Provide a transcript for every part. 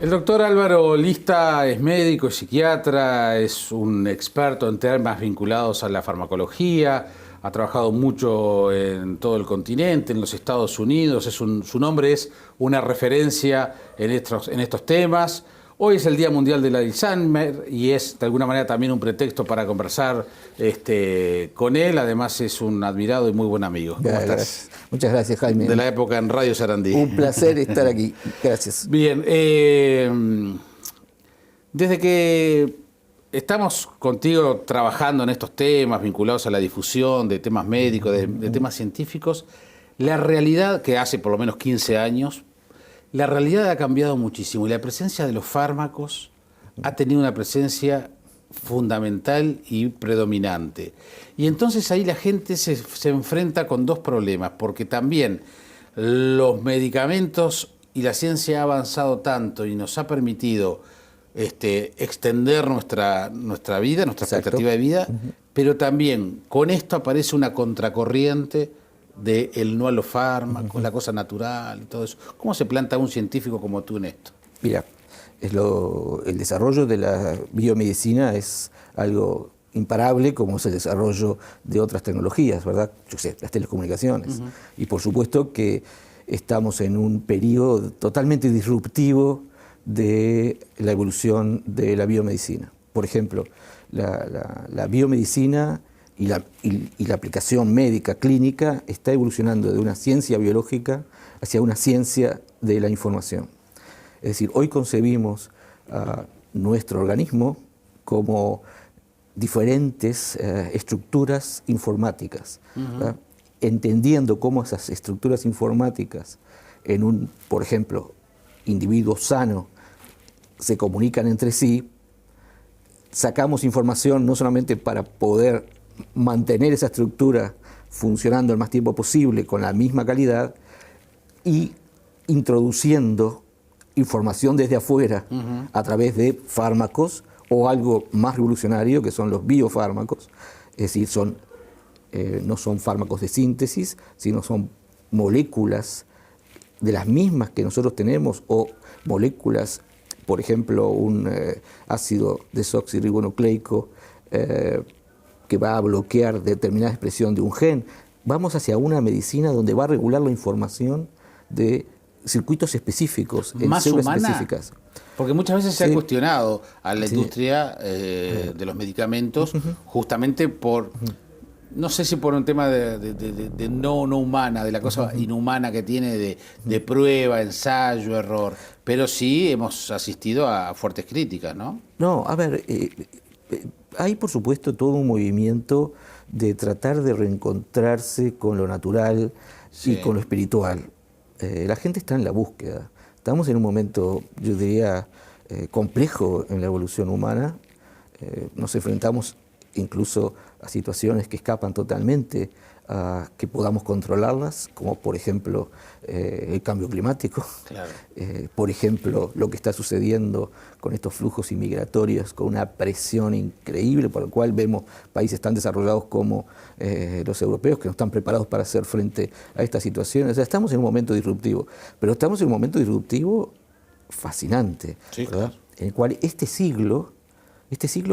El doctor Álvaro Lista es médico, es psiquiatra, es un experto en temas vinculados a la farmacología, ha trabajado mucho en todo el continente, en los Estados Unidos, su nombre es una referencia en estos temas. Hoy es el Día Mundial del Alzheimer y es de alguna manera también un pretexto para conversar con él. Además es un admirado y muy buen amigo. ¿Cómo estás? Muchas gracias, Jaime. De la época en Radio Sarandí. Un placer estar aquí. Gracias. Bien, desde que estamos contigo trabajando en estos temas vinculados a la difusión de temas médicos, de temas científicos, la realidad, que hace por lo menos 15 años, la realidad ha cambiado muchísimo y la presencia de los fármacos ha tenido una presencia fundamental y predominante. Y entonces ahí la gente se enfrenta con dos problemas, porque también los medicamentos y la ciencia ha avanzado tanto y nos ha permitido extender nuestra vida, nuestra expectativa de vida, pero también con esto aparece una contracorriente del no a los fármacos, la cosa natural y todo eso. ¿Cómo se planta un científico como tú en esto? Mira, el desarrollo de la biomedicina es algo imparable, como es el desarrollo de otras tecnologías, ¿verdad? Yo sé, las telecomunicaciones. Y por supuesto que estamos en un periodo totalmente disruptivo de la evolución de la biomedicina. Por ejemplo, la biomedicina y la aplicación médica clínica está evolucionando de una ciencia biológica hacia una ciencia de la información. Es decir, hoy concebimos nuestro organismo como diferentes estructuras informáticas, entendiendo cómo esas estructuras informáticas en un, por ejemplo, individuo sano se comunican entre sí, sacamos información no solamente para poder mantener esa estructura funcionando el más tiempo posible con la misma calidad y introduciendo información desde afuera a través de fármacos o algo más revolucionario que son los biofármacos, es decir, no son fármacos de síntesis, sino son moléculas de las mismas que nosotros tenemos o moléculas, por ejemplo, un ácido desoxirribonucleico que va a bloquear determinada expresión de un gen. Vamos hacia una medicina donde va a regular la información de circuitos específicos, en células específicas. Porque muchas veces se ha cuestionado a la industria de los medicamentos justamente por, no sé si por un tema de no humana, de la cosa inhumana que tiene de prueba, ensayo, error, pero sí hemos asistido a fuertes críticas, ¿no? No, a ver, hay por supuesto todo un movimiento de tratar de reencontrarse con lo natural y con lo espiritual. La gente está en la búsqueda. Estamos en un momento, yo diría, complejo en la evolución humana. Nos enfrentamos incluso a situaciones que escapan totalmente a que podamos controlarlas, como por ejemplo el cambio climático, claro. Por ejemplo lo que está sucediendo con estos flujos inmigratorios, con una presión increíble por la cual vemos países tan desarrollados como los europeos que no están preparados para hacer frente a estas situaciones. O sea, estamos en un momento disruptivo, pero estamos en un momento disruptivo fascinante, sí, claro. En el cual este siglo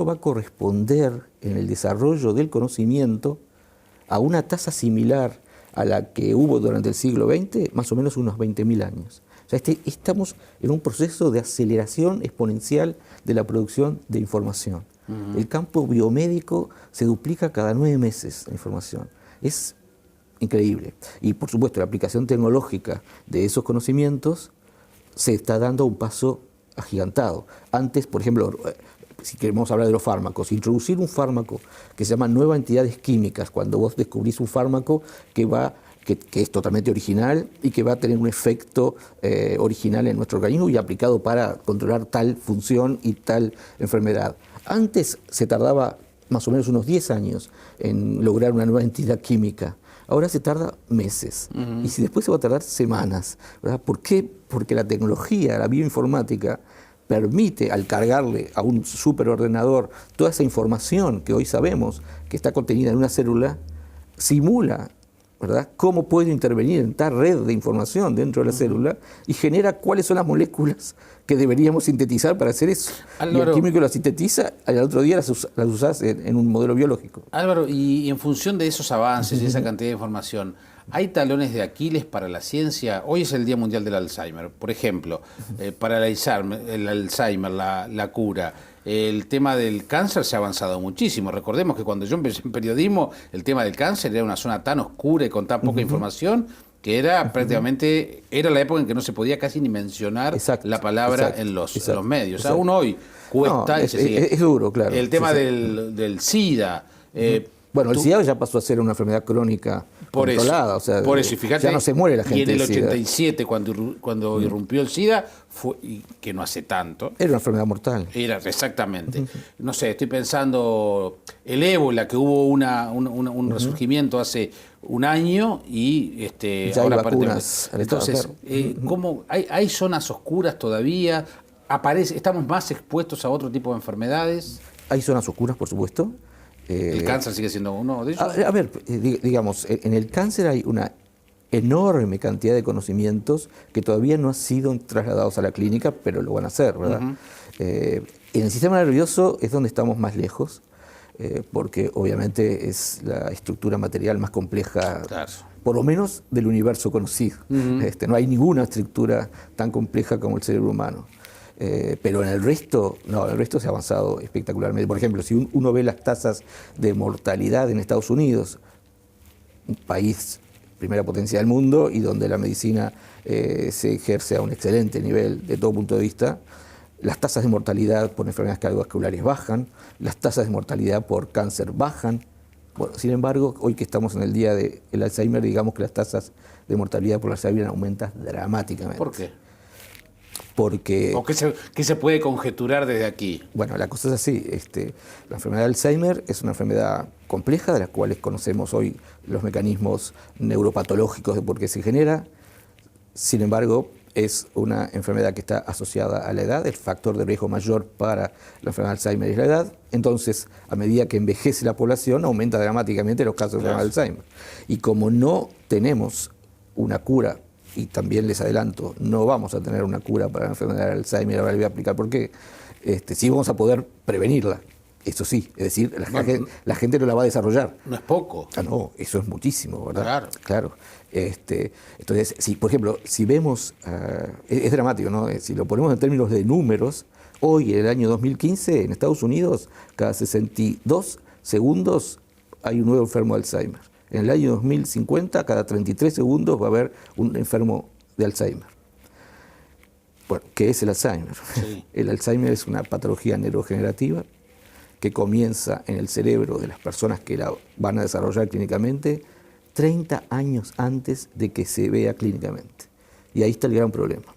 va a corresponder en el desarrollo del conocimiento a una tasa similar a la que hubo durante el siglo XX, más o menos unos 20.000 años. O sea, estamos en un proceso de aceleración exponencial de la producción de información. El campo biomédico se duplica cada 9 meses la información. Es increíble. Y por supuesto, la aplicación tecnológica de esos conocimientos se está dando un paso agigantado. Antes, por ejemplo, si queremos hablar de los fármacos, introducir un fármaco que se llama nuevas entidades químicas, cuando vos descubrís un fármaco que es totalmente original y que va a tener un efecto original en nuestro organismo y aplicado para controlar tal función y tal enfermedad. Antes se tardaba más o menos unos 10 años en lograr una nueva entidad química. Ahora se tarda meses y si después se va a tardar semanas, ¿verdad? ¿Por qué? Porque la tecnología, la bioinformática, permite, al cargarle a un superordenador toda esa información que hoy sabemos que está contenida en una célula, simula ¿verdad? Cómo puede intervenir en tal red de información dentro de la célula y genera cuáles son las moléculas que deberíamos sintetizar para hacer eso. Álvaro, y el químico las sintetiza, al otro día las usás en un modelo biológico. Álvaro, y en función de esos avances y esa cantidad de información, ¿hay talones de Aquiles para la ciencia? Hoy es el Día Mundial del Alzheimer. Por ejemplo, para el Alzheimer, la cura, el tema del cáncer se ha avanzado muchísimo. Recordemos que cuando yo empecé en periodismo, el tema del cáncer era una zona tan oscura y con tan poca información que era prácticamente, era la época en que no se podía casi ni mencionar la palabra en los medios. Aún hoy cuesta y se sigue. Es duro, claro. El tema del SIDA. Bueno, el SIDA ya pasó a ser una enfermedad crónica controlada. Por eso, y fíjate, ya no se muere la gente. Y en el del SIDA. 87, cuando irrumpió el SIDA, que no hace tanto. Era una enfermedad mortal. Era, exactamente. No sé, estoy pensando el ébola, que hubo un resurgimiento hace un año y ya ahora hay vacunas. Entonces, ¿cómo hay zonas oscuras todavía? ¿Estamos más expuestos a otro tipo de enfermedades? Hay zonas oscuras, por supuesto. ¿El cáncer sigue siendo uno de ellos? A ver, digamos, en el cáncer hay una enorme cantidad de conocimientos que todavía no han sido trasladados a la clínica, pero lo van a hacer, ¿verdad? En el sistema nervioso es donde estamos más lejos, porque obviamente es la estructura material más compleja, por lo menos del universo conocido. No hay ninguna estructura tan compleja como el cerebro humano. Pero en el resto, no, el resto se ha avanzado espectacularmente. Por ejemplo, si uno ve las tasas de mortalidad en Estados Unidos, un país primera potencia del mundo y donde la medicina se ejerce a un excelente nivel de todo punto de vista, las tasas de mortalidad por enfermedades cardiovasculares bajan, las tasas de mortalidad por cáncer bajan. Bueno, sin embargo, hoy que estamos en el día del Alzheimer, digamos que las tasas de mortalidad por Alzheimer aumentan dramáticamente. ¿Por qué? Porque... ¿O qué se puede conjeturar desde aquí? Bueno, la cosa es así. La enfermedad de Alzheimer es una enfermedad compleja de las cuales conocemos hoy los mecanismos neuropatológicos de por qué se genera. Sin embargo, es una enfermedad que está asociada a la edad. El factor de riesgo mayor para la enfermedad de Alzheimer es la edad. Entonces, a medida que envejece la población, aumenta dramáticamente los casos de enfermedad de Alzheimer. Y como no tenemos una cura, y también les adelanto, no vamos a tener una cura para la enfermedad de Alzheimer, ahora les voy a explicar por qué. Sí vamos a poder prevenirla, eso sí, es decir, la gente no la va a desarrollar. No es poco. No, eso es muchísimo, ¿verdad? Claro. Entonces, por ejemplo, si vemos, es dramático, ¿no? Si lo ponemos en términos de números, hoy, en el año 2015, en Estados Unidos, cada 62 segundos hay un nuevo enfermo de Alzheimer. En el año 2050, cada 33 segundos va a haber un enfermo de Alzheimer. Bueno, ¿qué es el Alzheimer? Sí. El Alzheimer es una patología neurodegenerativa que comienza en el cerebro de las personas que la van a desarrollar clínicamente 30 años antes de que se vea clínicamente. Y ahí está el gran problema.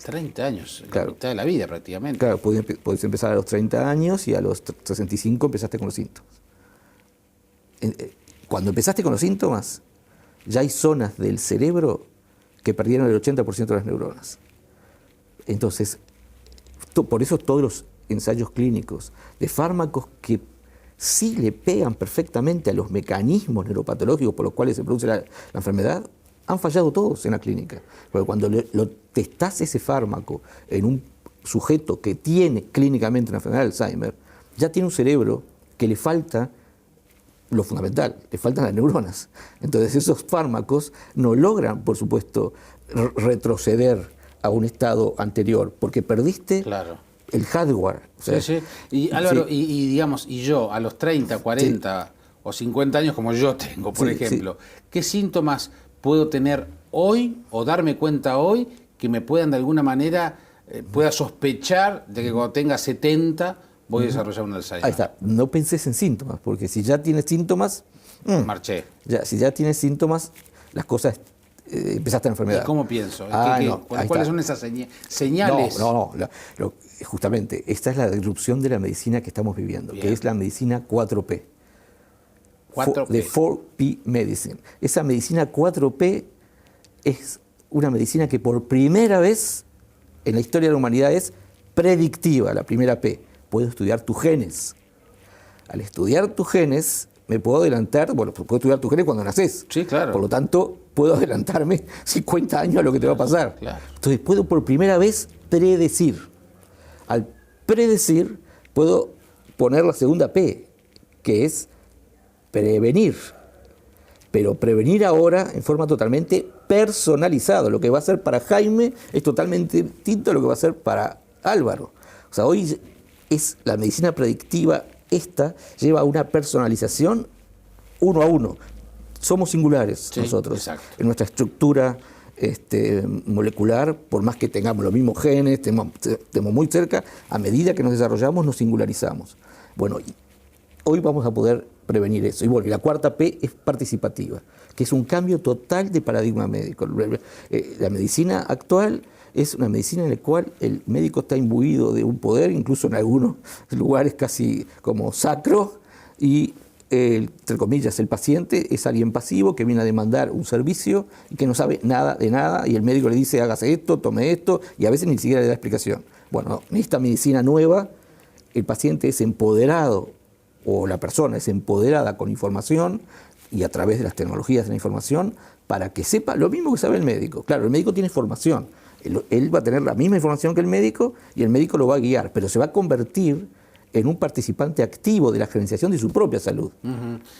30 años, claro, la mitad de la vida prácticamente. Claro, podés empezar a los 30 años y a los 65 empezaste con los síntomas. Cuando empezaste con los síntomas, ya hay zonas del cerebro que perdieron el 80% de las neuronas. Entonces, por eso todos los ensayos clínicos de fármacos que sí le pegan perfectamente a los mecanismos neuropatológicos por los cuales se produce la enfermedad, han fallado todos en la clínica. Porque cuando lo testás ese fármaco en un sujeto que tiene clínicamente una enfermedad de Alzheimer, ya tiene un cerebro que le falta lo fundamental, le faltan las neuronas. Entonces esos fármacos no logran, por supuesto, retroceder a un estado anterior, porque perdiste el hardware. O sea, sí. Y Álvaro, y digamos, y yo a los 30, 40 o 50 años como yo tengo, por ejemplo, ¿qué síntomas puedo tener hoy o darme cuenta hoy que me puedan de alguna manera, pueda sospechar de que cuando tenga 70 voy a desarrollar un Alzheimer? Ahí está, no penses en síntomas, porque si ya tienes síntomas, marché. Si ya tienes síntomas, las cosas, empezaste la enfermedad. ¿Y cómo pienso? ¿Cuáles son esas señales? No, justamente, esta es la disrupción de la medicina que estamos viviendo, que es la medicina 4P. 4P. De 4P Medicine. Esa medicina 4P es una medicina que por primera vez en la historia de la humanidad es predictiva, la primera P. Puedo estudiar tus genes. Al estudiar tus genes, me puedo adelantar, bueno, puedo estudiar tus genes cuando naces. Sí, claro. Por lo tanto, puedo adelantarme 50 años a lo que te va a pasar. Claro. Entonces, puedo por primera vez predecir. Al predecir, puedo poner la segunda P, que es prevenir. Pero prevenir ahora en forma totalmente personalizada. Lo que va a ser para Jaime es totalmente distinto a lo que va a ser para Álvaro. O sea, hoy es la medicina predictiva, esta lleva a una personalización uno a uno. Somos singulares nosotros. Exacto. En nuestra estructura molecular, por más que tengamos los mismos genes, estemos muy cerca, a medida que nos desarrollamos nos singularizamos. Bueno, hoy vamos a poder prevenir eso. Y bueno, y la cuarta P es participativa, que es un cambio total de paradigma médico. La medicina actual es una medicina en la cual el médico está imbuido de un poder, incluso en algunos lugares casi como sacro, y entre comillas, el paciente es alguien pasivo que viene a demandar un servicio y que no sabe nada de nada, y el médico le dice hágase esto, tome esto, y a veces ni siquiera le da explicación. Bueno, en esta medicina nueva, el paciente es empoderado, o la persona es empoderada con información y a través de las tecnologías de la información para que sepa lo mismo que sabe el médico. Claro, el médico tiene formación, él va a tener la misma información que el médico y el médico lo va a guiar, pero se va a convertir en un participante activo de la gerenciación de su propia salud.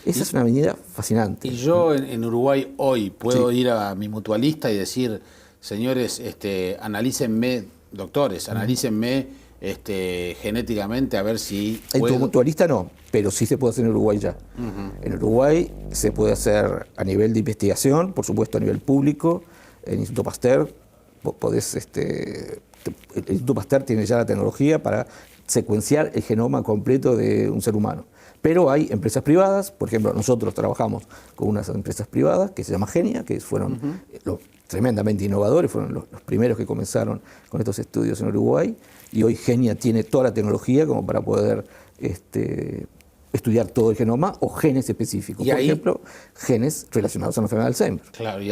Esa es una medida fascinante. Y yo en Uruguay hoy puedo ir a mi mutualista y decir, señores, analícenme, doctores, analícenme genéticamente a ver si En puedo... tu mutualista no, pero sí se puede hacer en Uruguay ya. En Uruguay se puede hacer a nivel de investigación, por supuesto a nivel público, en el Instituto Pasteur, el Instituto Pasteur tiene ya la tecnología para secuenciar el genoma completo de un ser humano. Pero hay empresas privadas, por ejemplo, nosotros trabajamos con unas empresas privadas que se llama Genia, que fueron tremendamente innovadores, fueron los primeros que comenzaron con estos estudios en Uruguay, y hoy Genia tiene toda la tecnología como para poder estudiar todo el genoma o genes específicos. Por ejemplo, genes relacionados a la enfermedad de Alzheimer. Claro,